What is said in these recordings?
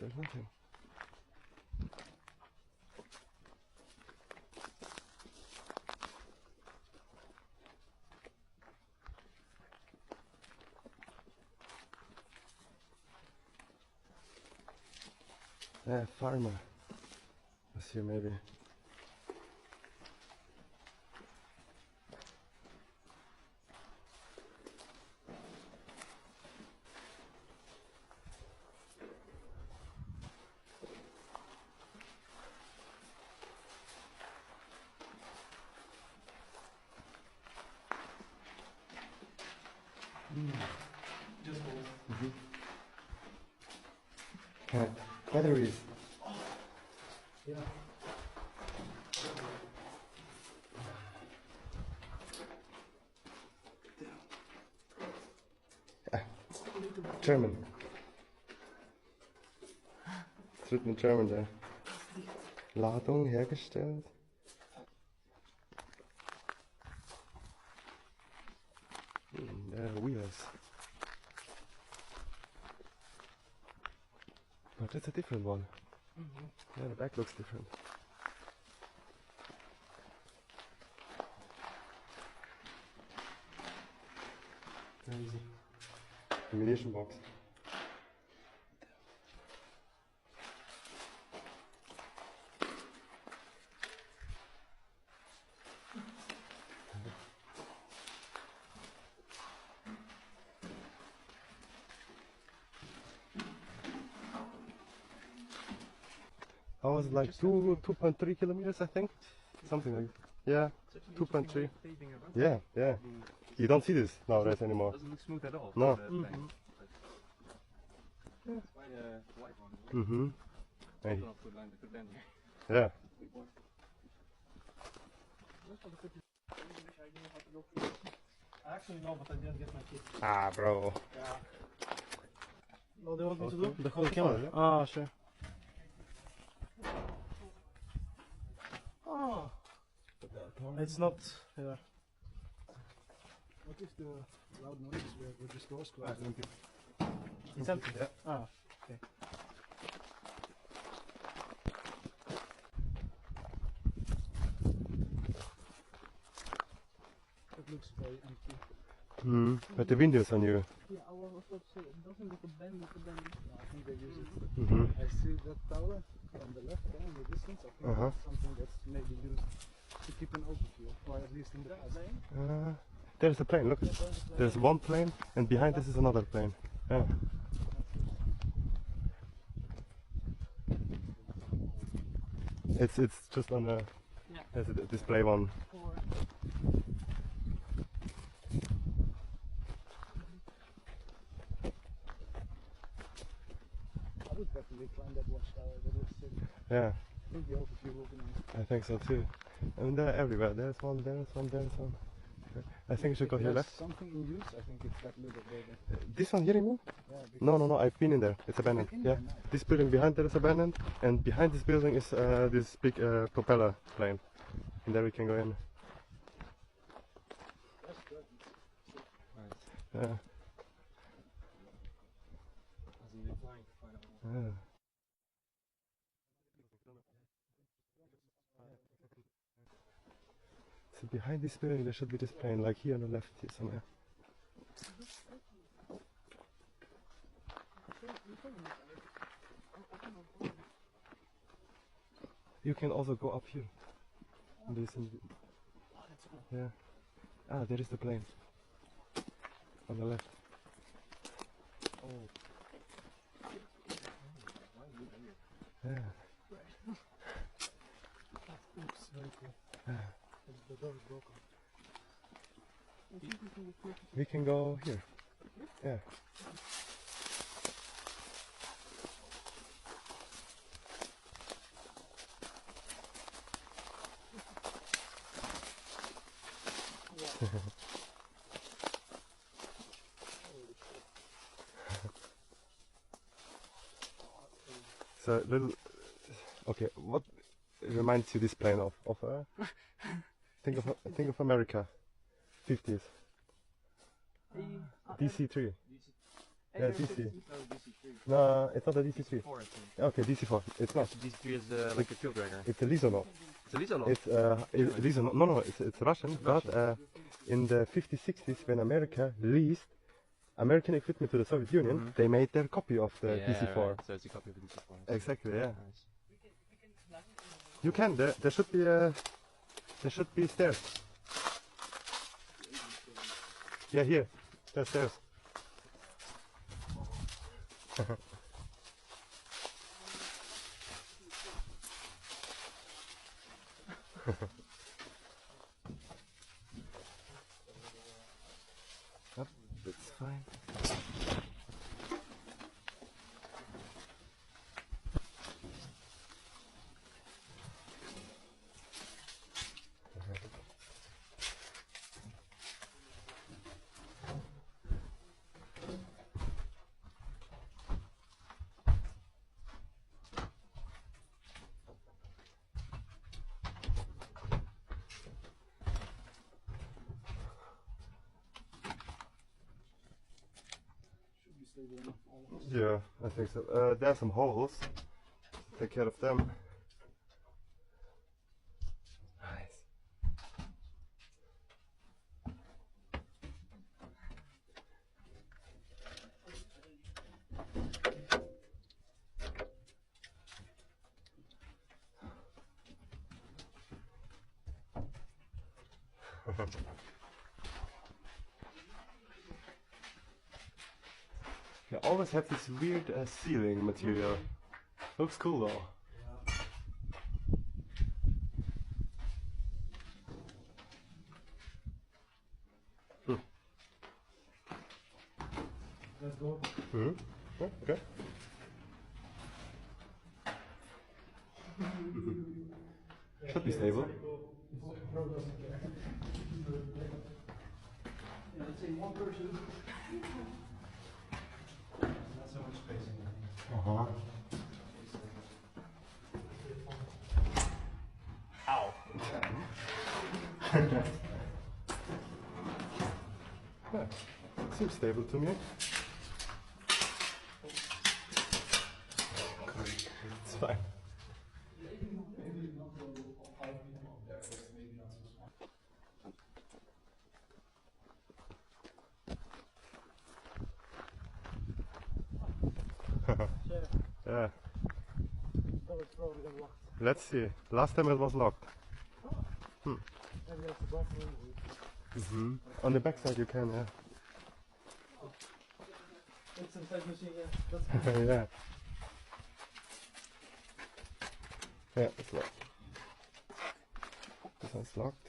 There's nothing. Farmer. Let's see, maybe. Just hold. Batteries. Yeah. German. Es wird mit German da. Ladung hergestellt. Wheels. But that's a different one. Yeah, the back looks different. Crazy. Ammunition box. I was like 2.3 kilometers, I think. Something like that. Yeah, 2.3. Yeah, yeah. You don't see this nowadays anymore. Doesn't look smooth at all. No. It's quite a white one. Mm-hmm. Hey. Yeah. Yeah. Actually, no, but I didn't get my kit. Ah, bro. Yeah. What do you want me to Okay. do? The whole Oh, camera? yeah. Ah, sure. Oh. It's not. Yeah. What if the loud noise were just doors closed? It's empty. Yeah. Ah, okay. It looks very empty. Mm. But the windows on you. Yeah, I was about to say, it doesn't look abandoned. No, I think they use it. Mm-hmm. I see that tower on the left there in the distance. I think Uh-huh. that's something that's maybe used to keep an overview, or at least in the past. There's a plane, look. There's one plane, and behind this is another plane. Yeah. It's just on a, there's a display one. I would definitely climb that watchtower. That looks sick. Yeah, I think the overview will be nice. I think so too. And they're everywhere. There's one, there's one, there's one. I think we should go If here there's left. something in use, I think it's that little building. This one here, you mean? Yeah, No, no, no, I've been in there. It's abandoned. Been in Yeah. there now? This building behind there is abandoned, and behind this building is this big propeller plane. And there we can go in. That's good. Yeah. Yeah. So behind this building there should be this plane, like here on the left here somewhere. You can also go up here. Yeah. Ah, there is the plane. On the left. Oh. Yeah. Oops, very cool. Yeah. The door is broken. We can go here. Yeah. So little. Okay, what reminds you this plane of? Think of America, 50s. DC-3. Yeah, DC. No, it's not a DC-3. DC-4, I think. Okay, DC-4. It's not. DC-3 is like a field dragger. It's a Lizonov. It's a Lizonov. It's Lizonov. No, it's Russian. But in the 50s, 60s, when America leased American equipment to the Soviet Union, they made their copy of the DC-4. Right. So it's a copy of the DC-4. Exactly. Yeah. Nice. You can. There should be stairs. Yeah, here. There's stairs. Yep, that's fine. Yeah, I think so. There are some holes. Take care of them. Nice. They always have this weird ceiling material. Looks cool though. Let's go. Yeah, okay. Should be stable. Yeah, let's say one person. Not so much space in there. Uh-huh. Ow! Yeah, seems stable to me. It's fine. Yeah. Let's see. Last time it was locked. On the back side you can, yeah. It's inside machine, yeah. That's Yeah. Yeah, it's locked. This one's locked.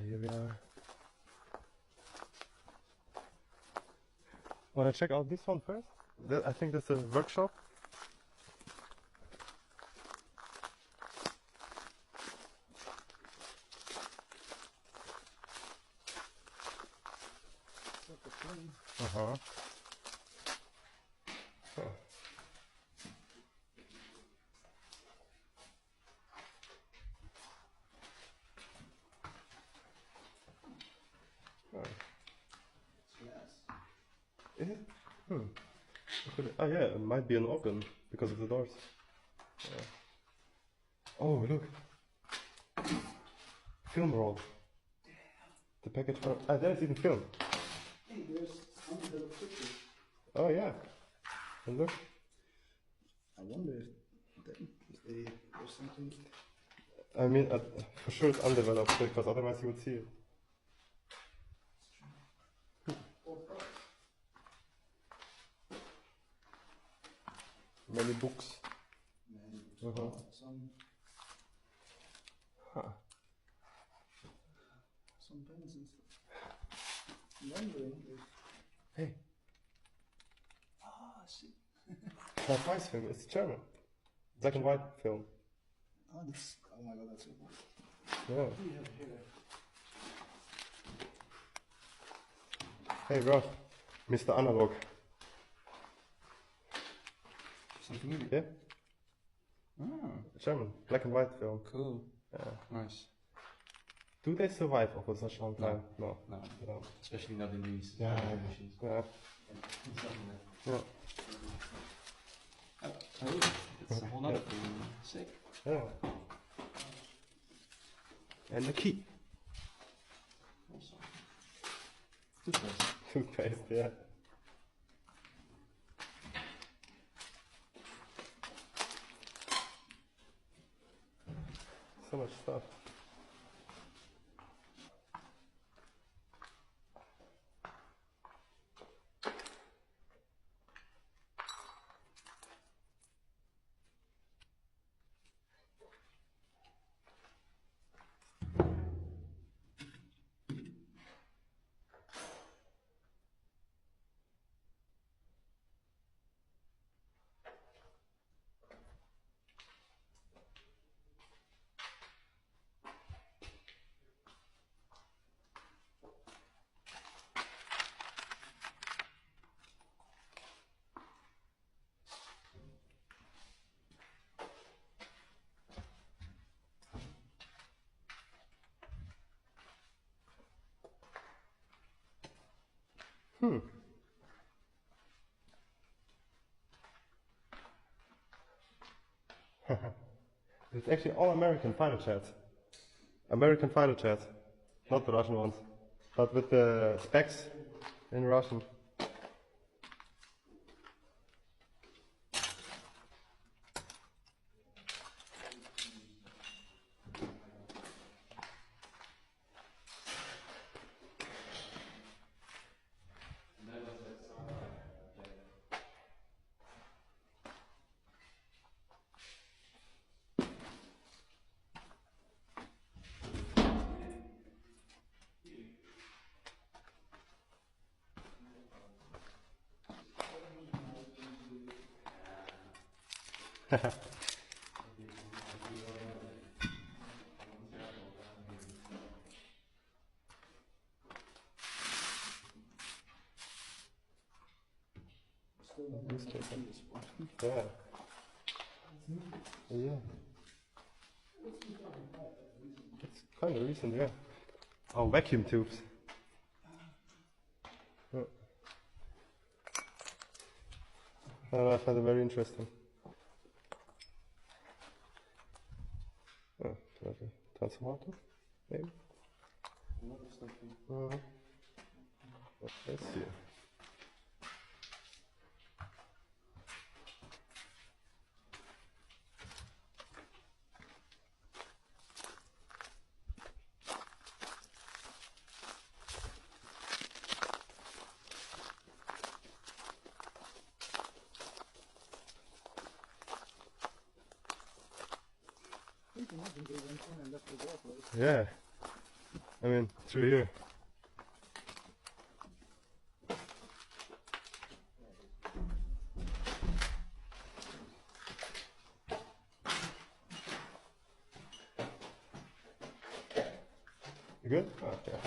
Here we are. Wanna check out this one first? I think that's a workshop. Uh-huh. Huh. Is it? Oh yeah, it might be an organ because of the doors. Yeah. Oh look, film roll. The package for there's even film. Hey, there's under the picture. Oh yeah, and look. I wonder if there's something. I mean, for sure it's undeveloped because otherwise you would see it. Many books. Some Huh. pens and stuff. wondering if. Hey, Ah, shit. it's not Weiss film, it's German. Black and white film. Oh, that's. Oh my god, that's so cool. Yeah. What do you have here? Hey bro, Mr. Analog. Something in it? Yeah, Oh, German, black and white film. cool. Yeah. Nice. Do they survive over such a long No. time? No. No, No. especially not in these Yeah. machines. Yeah. Yeah. Oh, it's a whole other thing. Sick. Yeah. And the key. Awesome. Toothpaste. Toothpaste, yeah. So much stuff. It's actually all American fighter jets. American fighter jets, not the Russian ones, but with the specs in Russian. Yeah. Yeah. It's kind of recent, yeah. Oh, vacuum tubes. Yeah. I find it very interesting. Oh, transformator, maybe? Let's see. Yeah, I mean, through here. You good? Okay.